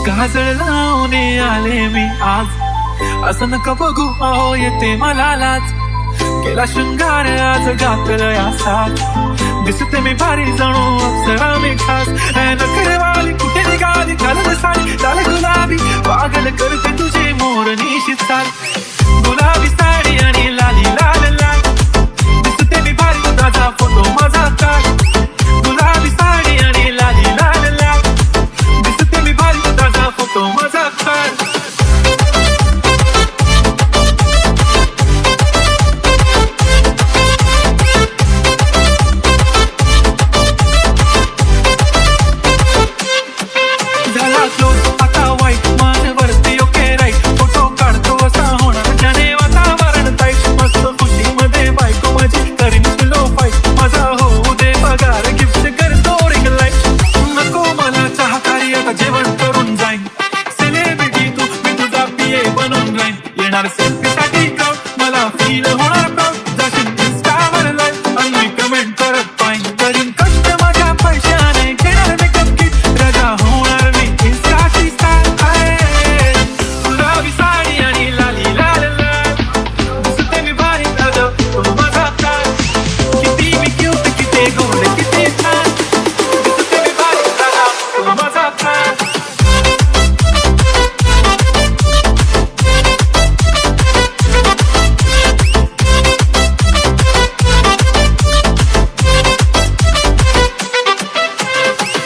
काजळ लावून आले मी आज, असं नका बघू अहो येते मला लाज. केला शृंगार आज घातलं या साथ, दिसते मी भारी जणू अप्सरा मी खास. नखरेवाली कुठे निघाली घालून साडी लाल गुलाबी, पागल करते तुझे मोरनीशी चाल. गुलाबी साडी आणि लाली लाल लाल, दिसते मी भारी ताजा फोटो माझा काढ. गुलाबी साडी आणि लाली लाल लाल, दिसते मी भारी ताजा फोटो माझा काढ.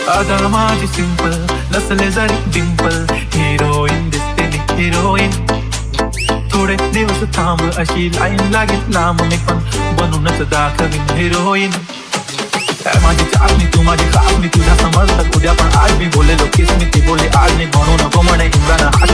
अगं माझी सिंपल नसले जरी डिंपल, हिरोईन दिसते मी हिरोईन. थोडे दिवस थांब अशी लाईन लागेल लांब, मी पण बनूनच दाखवीन हिरोईन. माझी चालणी तू माझी कापणी, तुझ्या समजतात उद्या पण आज मी बोललेलो किस मी ती बोलली आज मी म्हणू नको म्हणे इंद्रानं.